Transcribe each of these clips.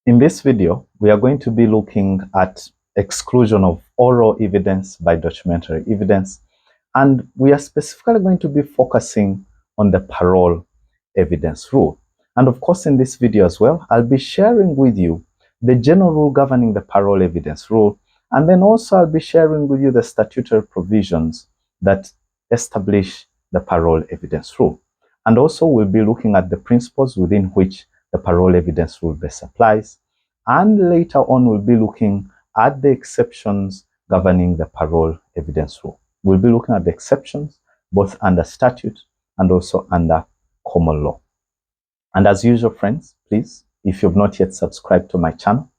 In this video, we are going to be looking at exclusion of oral evidence by documentary evidence, and we are specifically going to be focusing on the parole evidence rule. And of course, in this video as well, I'll be sharing with you the general rule governing the parole evidence rule, and then also I'll be sharing with you the statutory provisions that establish the parole evidence rule. And also we'll be looking at the principles within which the parole evidence rule best applies. And later on, we'll be looking at the exceptions governing the parole evidence rule. We'll be looking at the exceptions both under statute and also under common law. And as usual, friends, please, if you've not yet subscribed to my channel,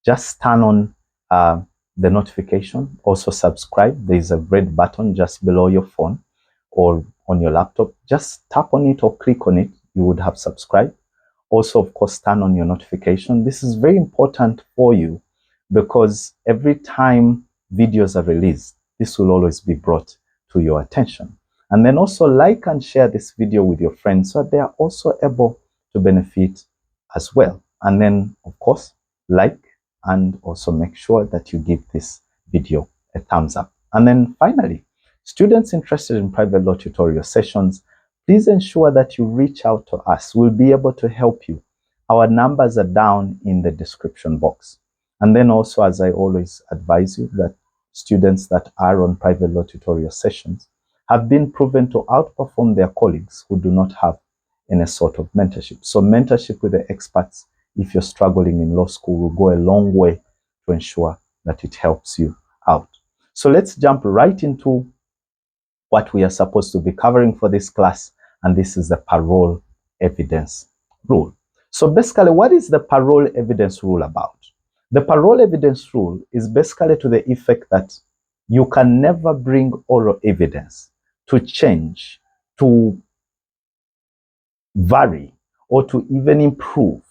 just turn on the notification. Also subscribe. There is a red button just below your phone or on your laptop. Just tap on it or click on it. You would have subscribed. Also, of course, turn on your notification. This is very important for you because every time videos are released, this will always be brought to your attention. And then also like and share this video with your friends so that they are also able to benefit as well. And then, of course, like and also make sure that you give this video a thumbs up. And then finally, students interested in private law tutorial sessions, please ensure that you reach out to us. We'll be able to help you. Our numbers are down in the description box. And then also, as I always advise you, that students that are on private law tutorial sessions have been proven to outperform their colleagues who do not have any sort of mentorship. So mentorship with the experts, if you're struggling in law school, will go a long way to ensure that it helps you out. So let's jump right into what we are supposed to be covering for this class, and this is the parole evidence rule. So basically, what is the parole evidence rule about? The parole evidence rule is basically to the effect that you can never bring oral evidence to change, to vary, or to even improve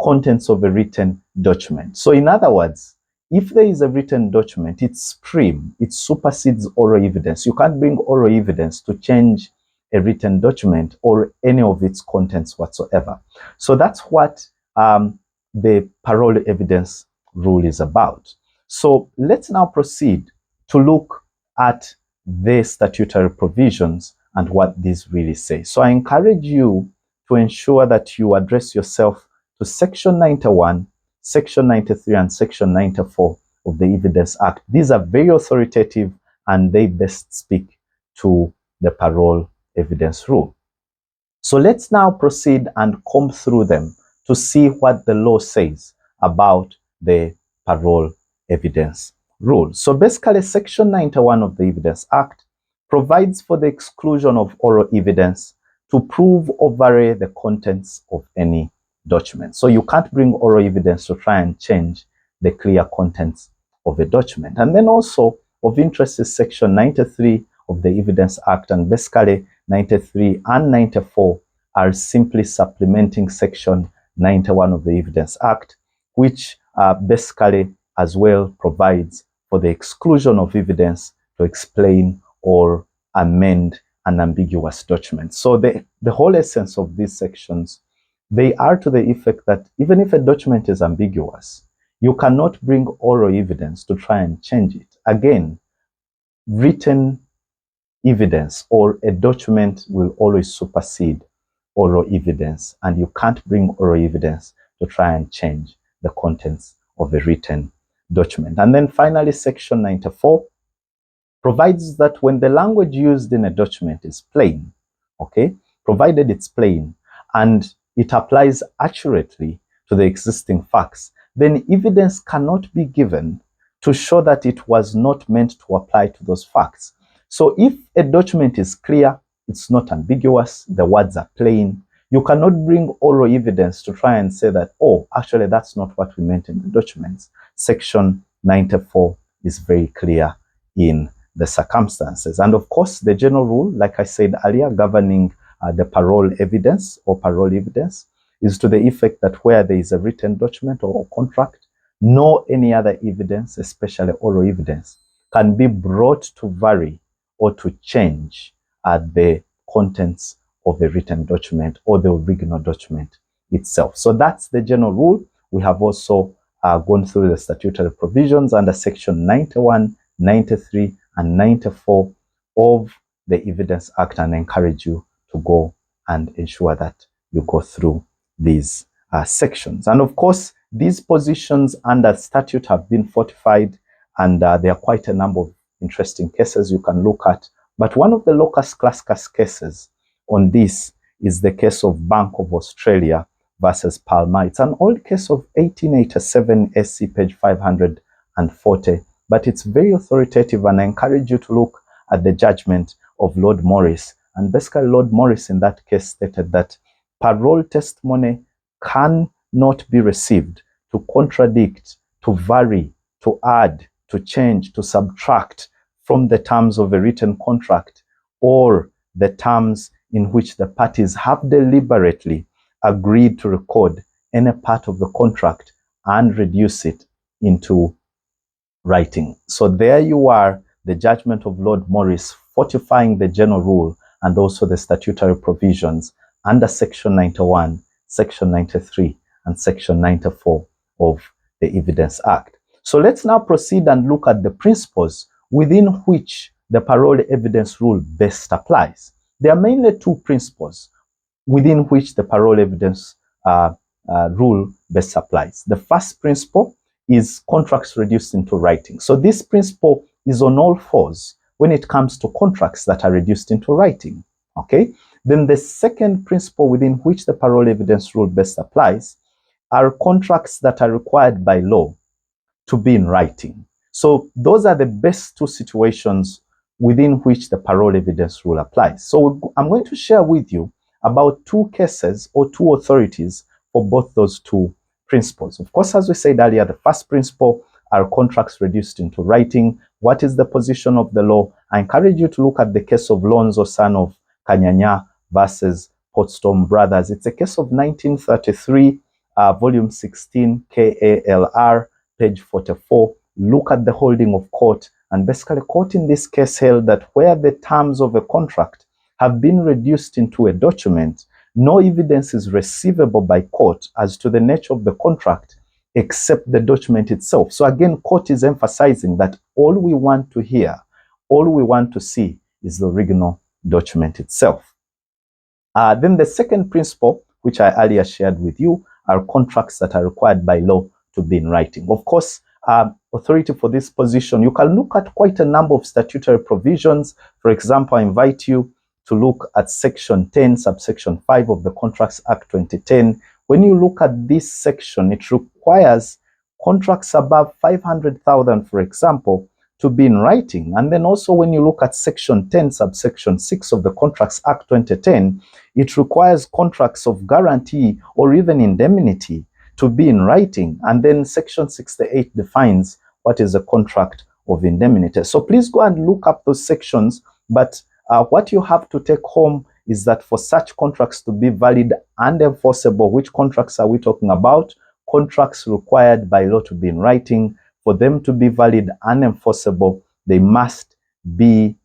contents of a written document. So in other words, if there is a written document, it's supreme, it supersedes oral evidence. You can't bring oral evidence to change a written document or any of its contents whatsoever. So that's what the parole evidence rule is about. So let's now proceed to look at the statutory provisions and what these really say. So I encourage you to ensure that you address yourself to Section 91, Section 93, and Section 94 of the Evidence Act. These are very authoritative and they best speak to the parole evidence rule. So let's now proceed and comb through them to see what the law says about the parole evidence rule. So basically, Section 91 of the Evidence Act provides for the exclusion of oral evidence to prove or vary the contents of any document. So you can't bring oral evidence to try and change the clear contents of a document. And then also of interest is Section 93 of the Evidence Act, and basically 93 and 94 are simply supplementing Section 91 of the Evidence Act, which basically as well provides for the exclusion of evidence to explain or amend an ambiguous document. So the whole essence of these sections, they are to the effect that even if a document is ambiguous, you cannot bring oral evidence to try and change it. Again, written evidence or a document will always supersede oral evidence, and you can't bring oral evidence to try and change the contents of a written document. And then finally, Section 94 provides that when the language used in a document is plain, okay, provided it's plain and it applies accurately to the existing facts, then evidence cannot be given to show that it was not meant to apply to those facts. So if a document is clear, it's not ambiguous, the words are plain, you cannot bring oral evidence to try and say that, oh, actually that's not what we meant in the documents. Section 94 is very clear in the circumstances. And of course, the general rule, like I said earlier, governing the parole evidence or parole evidence is to the effect that where there is a written document or contract, no any other evidence, especially oral evidence, can be brought to vary or to change the contents of a written document or the original document itself. So that's the general rule. we have also gone through the statutory provisions under section 91, 93, and 94 of the Evidence Act, and I encourage you to go and ensure that you go through these sections. And of course, these positions under statute have been fortified, and there are quite a number of interesting cases you can look at. But one of the locus classicus cases on this is the case of Bank of Australia versus Palmer. It's an old case of 1887 SC page 540, but it's very authoritative, and I encourage you to look at the judgment of Lord Morris. And basically, Lord Morris in that case stated that parole testimony cannot be received to contradict, to vary, to add, to change, to subtract from the terms of a written contract or the terms in which the parties have deliberately agreed to record any part of the contract and reduce it into writing. So there you are, the judgment of Lord Morris fortifying the general rule and also the statutory provisions under section 91, section 93, and section 94 of the Evidence Act. So let's now proceed and look at the principles within which the parole evidence rule best applies. There are mainly two principles within which the parole evidence rule best applies. The first principle is contracts reduced into writing. So this principle is on all fours when it comes to contracts that are reduced into writing. Okay? Then the second principle within which the parole evidence rule best applies are contracts that are required by law to be in writing. So those are the best two situations within which the parole evidence rule applies. So I'm going to share with you about two cases or two authorities for both those two principles. Of course, as we said earlier, the first principle are contracts reduced into writing. What is the position of the law? I encourage you to look at the case of Lonzo, son of Kanyanya versus Potsdam Brothers. It's a case of 1933, volume 16, KALR, page 44. Look at the holding of court, and basically court in this case held that where the terms of a contract have been reduced into a document, no evidence is receivable by court as to the nature of the contract except the document itself. So again, court is emphasizing that all we want to hear, all we want to see is the original document itself. Then the second principle, which I earlier shared with you, are contracts that are required by law to be in writing. Of course, authority for this position, you can look at quite a number of statutory provisions. For example, I invite you to look at section 10, subsection 5 of the Contracts Act 2010. When you look at this section, it requires contracts above 500,000, for example, to be in writing. And then also when you look at section 10, subsection 6 of the Contracts Act 2010, it requires contracts of guarantee or even indemnity to be in writing. And then section 68 defines what is a contract of indemnity. So please go and look up those sections, but what you have to take home is that for such contracts to be valid and enforceable, which contracts are we talking about? Contracts required by law to be in writing. For them to be valid and enforceable, they must be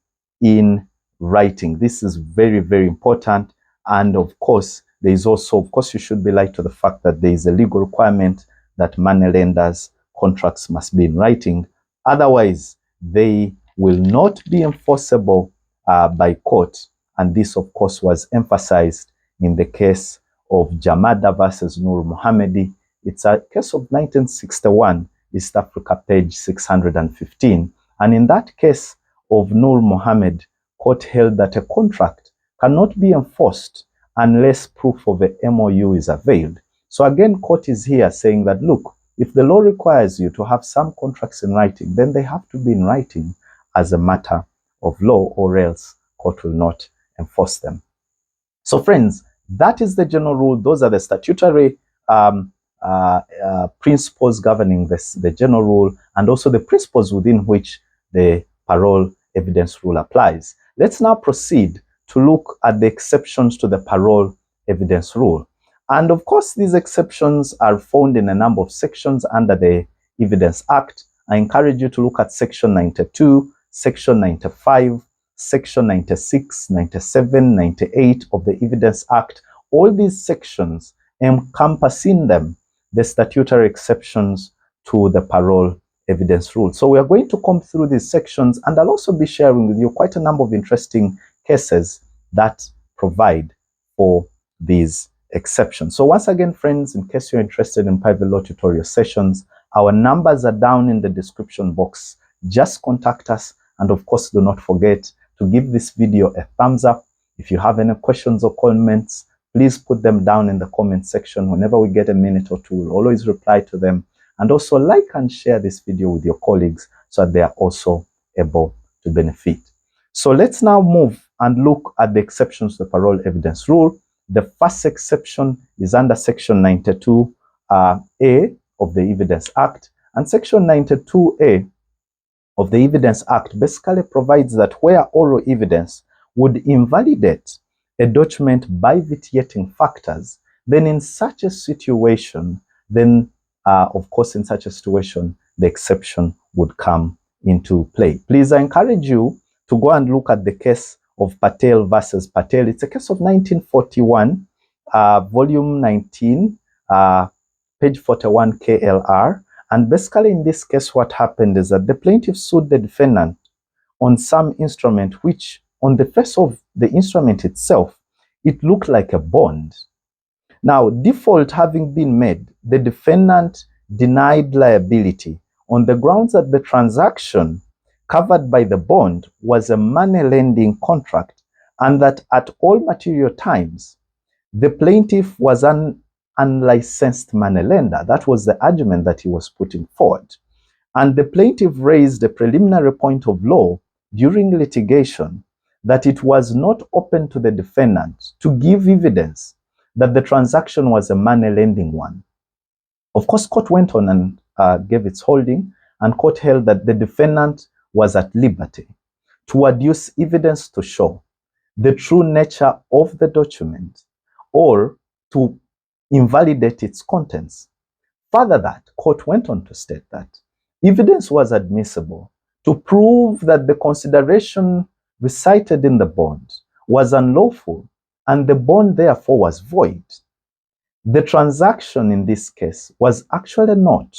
in writing. This is very, very important. And of course, there is also, of course, you should be light to the fact that there is a legal requirement that money lenders' contracts must be in writing. Otherwise, they will not be enforceable by court. And this, of course, was emphasized in the case of Jamada versus Nur Mohammedi. It's a case of 1961, East Africa, page 615. And in that case of Nur Mohammed, court held that a contract cannot be enforced unless proof of a MOU is availed. So again, court is here saying that, look, if the law requires you to have some contracts in writing, then they have to be in writing as a matter of law, or else court will not enforce them. So friends, that is the general rule. Those are the statutory principles governing the general rule, and also the principles within which the parole evidence rule applies. Let's now proceed to look at the exceptions to the parole evidence rule. And of course, these exceptions are found in a number of sections under the Evidence Act. I encourage you to look at section 92, section 95, section 96, 97, 98 of the Evidence Act. All these sections encompass in them the statutory exceptions to the parole evidence rule. So we are going to come through these sections, and I'll also be sharing with you quite a number of interesting cases that provide for these exceptions. So once again, friends, in case you're interested in private law tutorial sessions, our numbers are down in the description box. Just contact us, and of course, do not forget to give this video a thumbs up. If you have any questions or comments, please put them down in the comment section. Whenever we get a minute or two, we'll always reply to them. And also like and share this video with your colleagues so that they are also able to benefit. So let's now move and look at the exceptions to the parole evidence rule. The first exception is under section 92A of the Evidence Act. And section 92A of the Evidence Act basically provides that where oral evidence would invalidate a document by vitiating factors, then in such a situation, of course, in such a situation, the exception would come into play. Please, I encourage you to go and look at the case of Patel versus Patel. It's a case of 1941, volume 19, page 41 KLR. And basically in this case, what happened is that the plaintiff sued the defendant on some instrument which, on the face of the instrument itself, it looked like a bond. Now, default having been made, the defendant denied liability on the grounds that the transaction covered by the bond was a money lending contract, and that at all material times, the plaintiff was an unlicensed money lender. That was the argument that he was putting forward. And the plaintiff raised a preliminary point of law during litigation that it was not open to the defendant to give evidence that the transaction was a money lending one. Of course, court went on and gave its holding, and court held that the defendant was at liberty to adduce evidence to show the true nature of the document or to invalidate its contents. Further, that court went on to state that evidence was admissible to prove that the consideration recited in the bond was unlawful and the bond therefore was void. The transaction in this case was actually not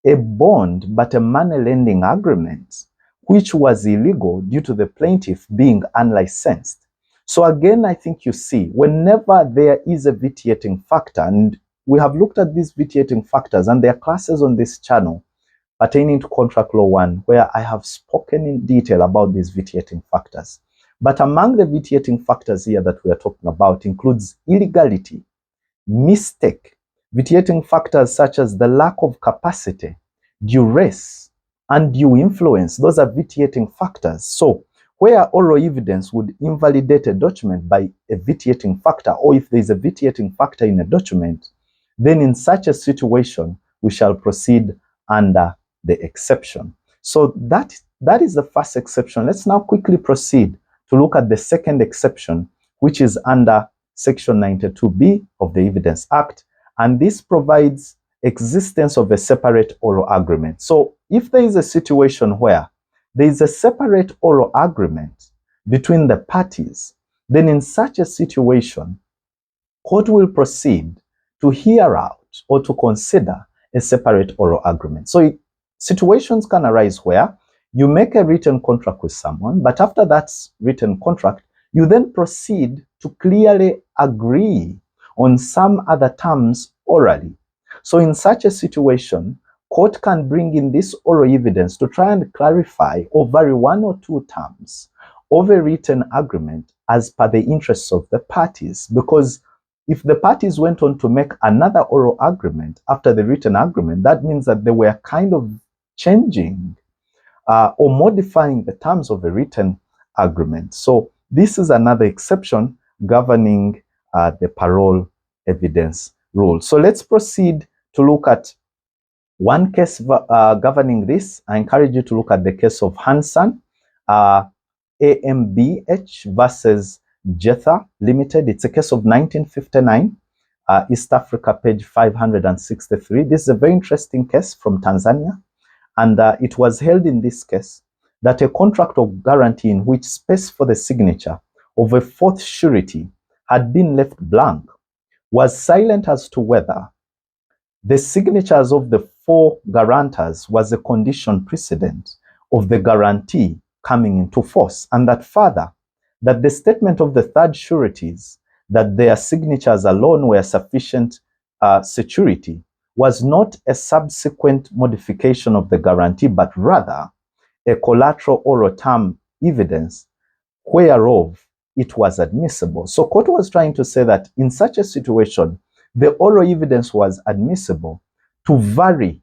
a bond but a money lending agreement, which was illegal due to the plaintiff being unlicensed. So again, I think you see, whenever there is a vitiating factor, and we have looked at these vitiating factors, and there are classes on this channel pertaining to Contract Law 1, where I have spoken in detail about these vitiating factors. But among the vitiating factors here that we are talking about includes illegality, mistake, vitiating factors such as the lack of capacity, duress, undue influence. Those are vitiating factors. So where oral evidence would invalidate a document by a vitiating factor, or if there is a vitiating factor in a document, then in such a situation, we shall proceed under the exception. So that is the first exception. Let's now quickly proceed to look at the second exception, which is under section 92B of the Evidence Act. And this provides existence of a separate oral agreement. So if there is a situation where there is a separate oral agreement between the parties, then in such a situation, court will proceed to hear out or to consider a separate oral agreement. So situations can arise where you make a written contract with someone, but after that written contract, you then proceed to clearly agree on some other terms orally. So in such a situation, court can bring in this oral evidence to try and clarify or vary one or two terms of a written agreement as per the interests of the parties. Because if the parties went on to make another oral agreement after the written agreement, that means that they were kind of changing or modifying the terms of a written agreement. So this is another exception governing the parole evidence rule. So let's proceed to look at one case governing this. I encourage you to look at the case of Hansen, AMBH versus Jetha Limited. It's a case of 1959, East Africa, page 563. This is a very interesting case from Tanzania. And it was held in this case that a contract of guarantee in which space for the signature of a fourth surety had been left blank was silent as to whether the signatures of the 4 guarantors was a condition precedent of the guarantee coming into force, and that further, that the statement of the third sureties that their signatures alone were sufficient security was not a subsequent modification of the guarantee, but rather a collateral oral term evidence whereof it was admissible. So court was trying to say that in such a situation, the oral evidence was admissible to vary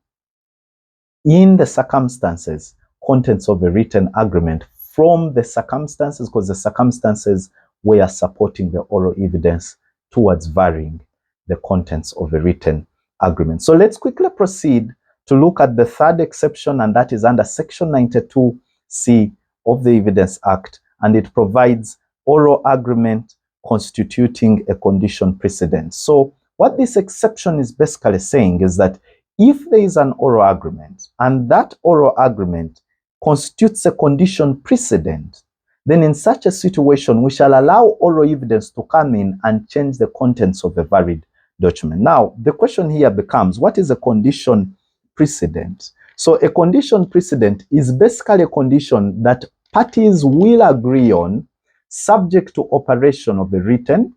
in the circumstances, contents of a written agreement from the circumstances, because the circumstances were supporting the oral evidence towards varying the contents of a written agreement. So let's quickly proceed to look at the third exception, and that is under Section 92C of the Evidence Act, and it provides oral agreement constituting a condition precedent. So what this exception is basically saying is that if there is an oral agreement and that oral agreement constitutes a condition precedent, then in such a situation, we shall allow oral evidence to come in and change the contents of a valid document. Now, the question here becomes, what is a condition precedent? So a condition precedent is basically a condition that parties will agree on subject to operation of the written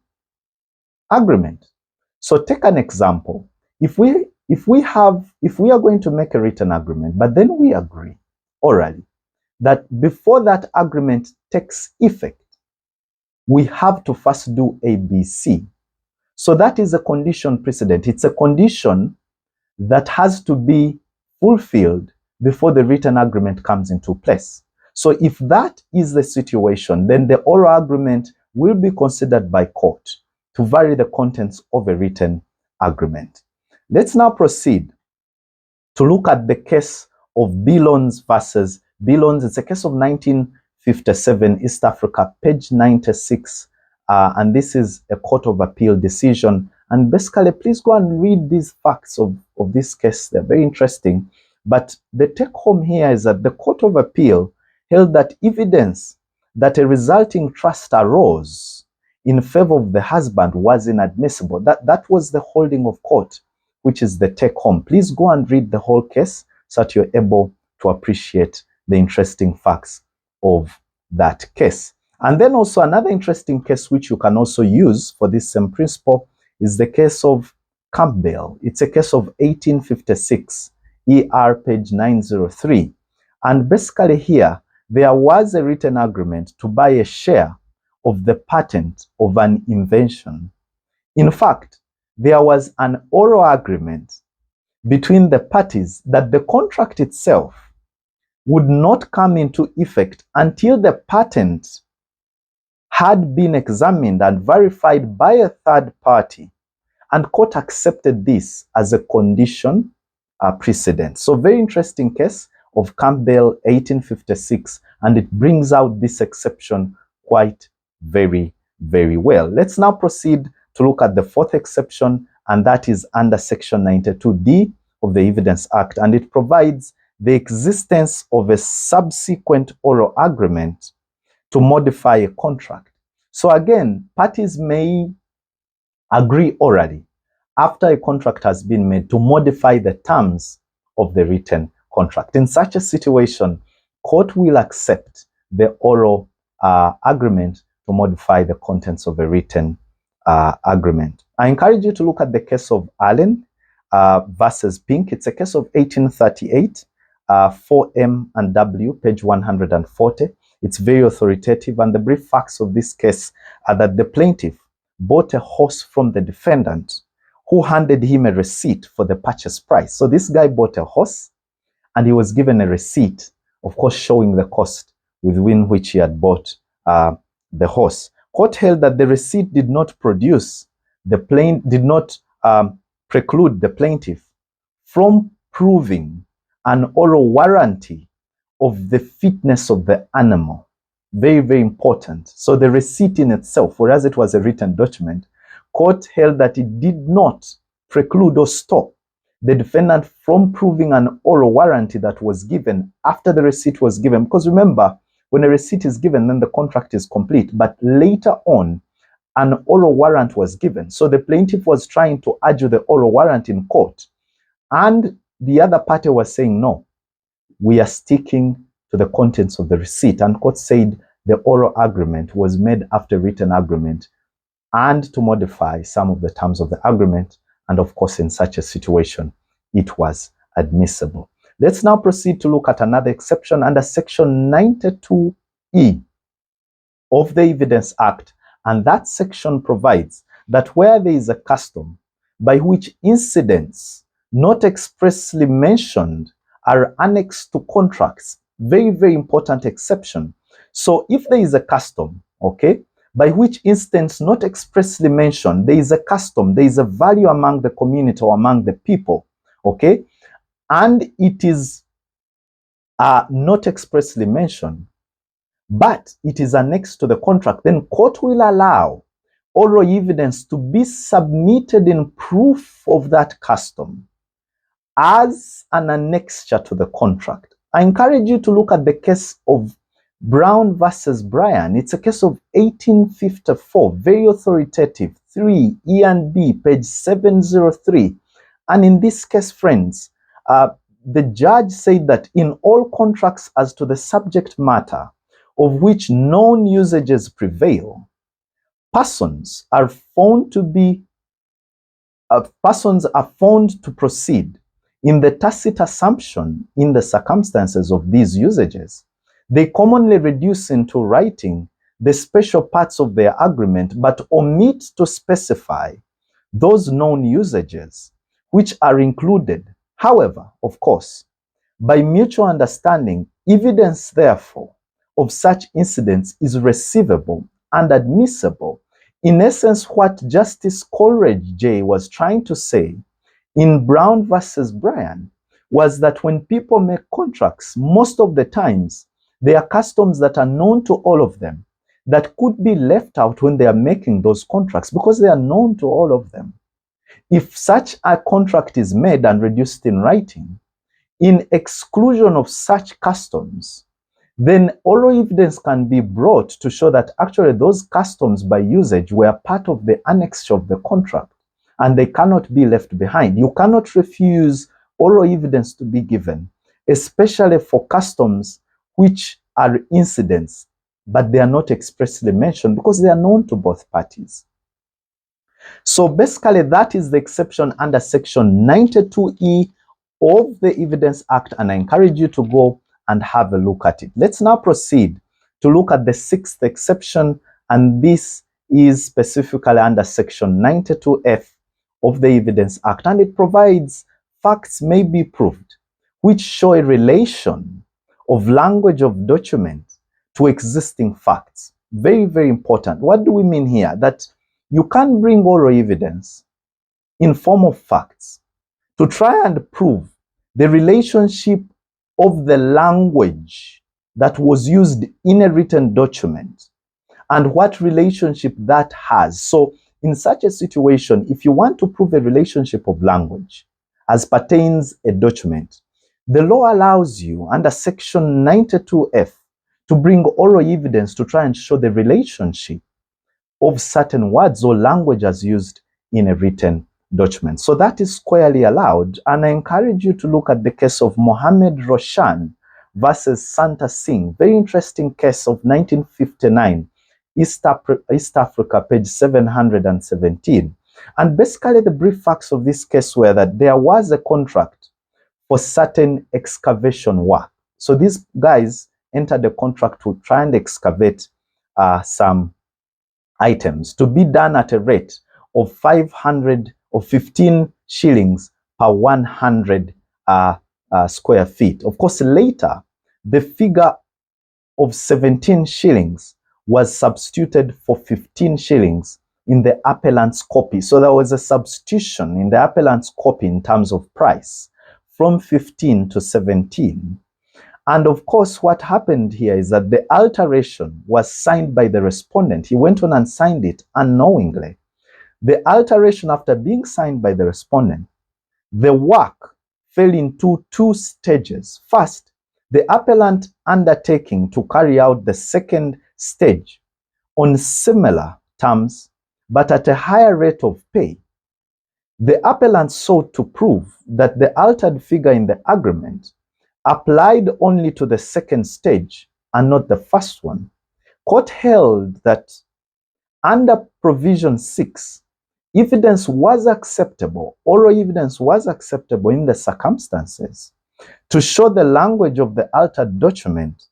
agreement. So take an example. If we are going to make a written agreement, but then we agree orally that before that agreement takes effect, we have to first do ABC. So that is a condition precedent. It's a condition that has to be fulfilled before the written agreement comes into place. So if that is the situation, then the oral agreement will be considered by court to vary the contents of a written agreement. Let's now proceed to look at the case of Billons versus Billons. It's a case of 1957, East Africa, page 96. And this is a Court of Appeal decision. And basically, please go and read these facts of this case. They're very interesting. But the take home here is that the Court of Appeal held that evidence that a resulting trust arose in favor of the husband was inadmissible. That was the holding of court, which is the take home. Please go and read the whole case so that you're able to appreciate the interesting facts of that case. And then also another interesting case which you can also use for this same principle is the case of Campbell. It's a case of 1856, ER page 903. And basically here, there was a written agreement to buy a share of the patent of an invention. In fact, there was an oral agreement between the parties that the contract itself would not come into effect until the patent had been examined and verified by a third party, and court accepted this as a condition precedent. So very interesting case of Campbell 1856, and it brings out this exception quite very, very well. Let's now proceed to look at the fourth exception, and that is under Section 92D of the Evidence Act, and it provides the existence of a subsequent oral agreement to modify a contract. So again, parties may agree orally after a contract has been made to modify the terms of the written contract. In such a situation, court will accept the oral agreement to modify the contents of a written agreement. I encourage you to look at the case of Allen versus Pink. It's a case of 1838, 4M and W, page 140. It's very authoritative, and the brief facts of this case are that the plaintiff bought a horse from the defendant who handed him a receipt for the purchase price. So this guy bought a horse and he was given a receipt, of course, showing the cost within which he had bought the horse. Court held that the receipt did not preclude the plaintiff from proving an oral warranty of the fitness of the animal. Very, very important. So the receipt in itself, whereas it was a written document, court held that it did not preclude or stop the defendant from proving an oral warranty that was given after the receipt was given. Because remember, when a receipt is given, then the contract is complete. But later on, an oral warrant was given. So the plaintiff was trying to argue the oral warrant in court And the other party was saying, no, we are sticking to the contents of the receipt. And court said the oral agreement was made after written agreement and to modify some of the terms of the agreement. And of course, in such a situation, it was admissible. Let's now proceed to look at another exception under section 92E of the Evidence Act. And that section provides that where there is a custom by which incidents not expressly mentioned are annexed to contracts, very, very important exception. So if there is a custom, okay, by which instance not expressly mentioned, there is a custom, there is a value among the community or among the people, okay, and it is not expressly mentioned, but it is annexed to the contract, then court will allow oral evidence to be submitted in proof of that custom as an annexure to the contract. I encourage you to look at the case of Brown versus Bryan. It's a case of 1854, very authoritative, 3 E&B, page 703. And in this case, friends, the judge said that in all contracts as to the subject matter of which known usages prevail, persons are found to proceed in the tacit assumption in the circumstances of these usages. They commonly reduce into writing the special parts of their agreement, but omit to specify those known usages which are included. However, of course, by mutual understanding, evidence, therefore, of such incidents is receivable and admissible. In essence, what Justice Coleridge J. was trying to say in Brown versus Bryan was that when people make contracts, most of the times, there are customs that are known to all of them that could be left out when they are making those contracts because they are known to all of them. If such a contract is made and reduced in writing, in exclusion of such customs, then oral evidence can be brought to show that actually those customs by usage were part of the annexure of the contract and they cannot be left behind. You cannot refuse oral evidence to be given, especially for customs which are incidents, but they are not expressly mentioned because they are known to both parties. So basically, that is the exception under section 92E of the Evidence Act, and I encourage you to go and have a look at it. Let's now proceed to look at the sixth exception, and this is specifically under section 92F of the Evidence Act, and it provides facts may be proved which show a relation of language of documents to existing facts. Very, very important. What do we mean here? That you can bring oral evidence in form of facts to try and prove the relationship of the language that was used in a written document and what relationship that has. So in such a situation, if you want to prove a relationship of language as pertains a document, the law allows you under section 92F to bring oral evidence to try and show the relationship of certain words or language as used in a written document. So that is squarely allowed, and I encourage you to look at the case of Mohammed Roshan versus Santa Singh. Very interesting case of 1959, East Africa, page 717. And basically the brief facts of this case were that there was a contract for certain excavation work. So these guys entered a contract to try and excavate some items to be done at a rate of 500 or 15 shillings per 100 square feet. Of course, later, the figure of 17 shillings was substituted for 15 shillings in the appellant's copy. So there was a substitution in the appellant's copy in terms of price from 15 to 17. And of course, what happened here is that the alteration was signed by the respondent. He went on and signed it unknowingly. The alteration, after being signed by the respondent, the work fell into two stages. First, the appellant undertaking to carry out the second stage on similar terms, but at a higher rate of pay. The appellant sought to prove that the altered figure in the agreement applied only to the second stage and not the first one. Court held that under provision 6, evidence was acceptable, oral evidence was acceptable in the circumstances to show the language of the altered document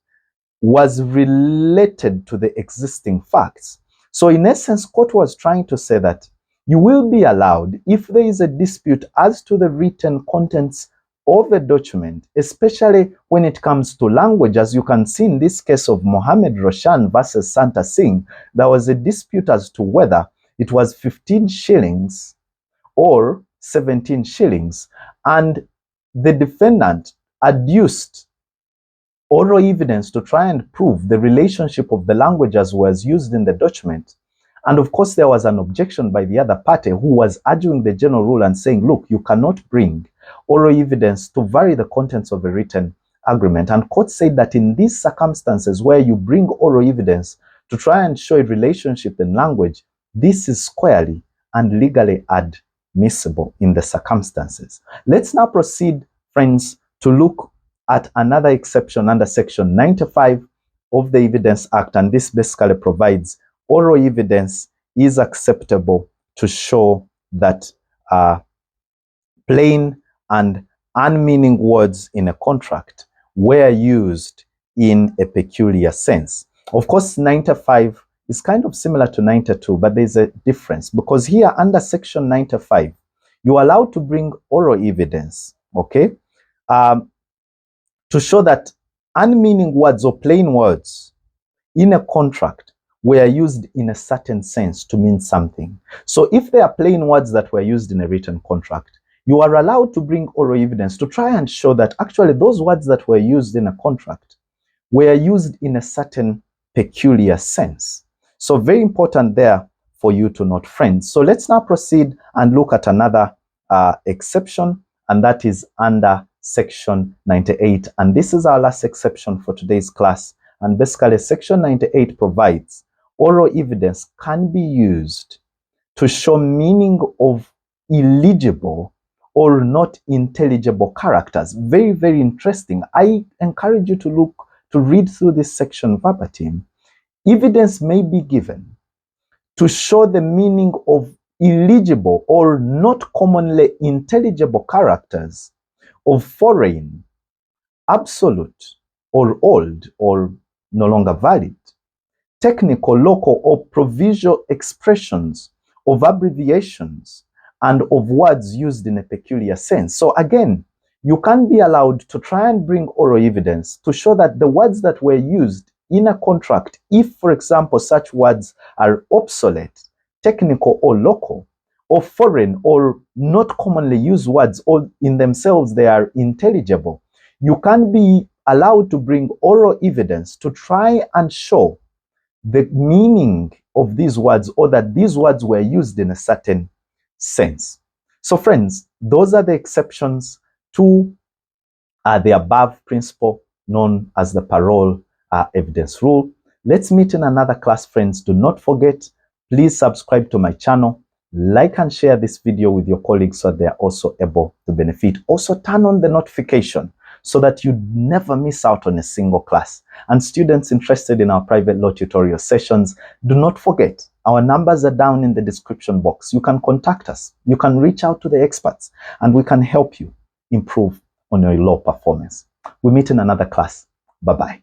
was related to the existing facts. So in essence, court was trying to say that you will be allowed, if there is a dispute as to the written contents of a document, especially when it comes to language, as you can see in this case of Mohammed Roshan versus Santa Singh, there was a dispute as to whether it was 15 shillings or 17 shillings. And the defendant adduced oral evidence to try and prove the relationship of the language as was used in the document. And of course, there was an objection by the other party who was arguing the general rule and saying, look, you cannot bring oral evidence to vary the contents of a written agreement. And court said that in these circumstances where you bring oral evidence to try and show a relationship in language, this is squarely and legally admissible in the circumstances. Let's now proceed, friends, to look at another exception under section 95 of the Evidence Act, and this basically provides oral evidence is acceptable to show that plain and unmeaning words in a contract were used in a peculiar sense. Of course, 95 is kind of similar to 92, but there's a difference because here under section 95, you are allowed to bring oral evidence, okay, to show that unmeaning words or plain words in a contract were used in a certain sense to mean something. So if there are plain words that were used in a written contract, you are allowed to bring oral evidence to try and show that actually those words that were used in a contract were used in a certain peculiar sense. So very important there for you to note, friends. So let's now proceed and look at another exception, and that is under section 98. And this is our last exception for today's class. And basically, section 98 provides oral evidence can be used to show meaning of illegible or not intelligible characters. Very, very interesting. I encourage you to read through this section verbatim. Evidence may be given to show the meaning of illegible or not commonly intelligible characters of foreign, absolute, or old, or no longer valid, technical, local, or provisional expressions of abbreviations and of words used in a peculiar sense. So again, you can be allowed to try and bring oral evidence to show that the words that were used in a contract, if, for example, such words are obsolete, technical, or local, or foreign, or not commonly used words, or in themselves they are intelligible, you can be allowed to bring oral evidence to try and show the meaning of these words, or that these words were used in a certain sense. So friends, those are the exceptions to the above principle known as the parole evidence rule. Let's meet in another class, friends. Do not forget, please subscribe to my channel, like and share this video with your colleagues so they are also able to benefit. Also turn on the notification so that you never miss out on a single class. And students interested in our private law tutorial sessions, do not forget, our numbers are down in the description box. You can contact us. You can reach out to the experts and we can help you improve on your law performance. We meet in another class. Bye-bye.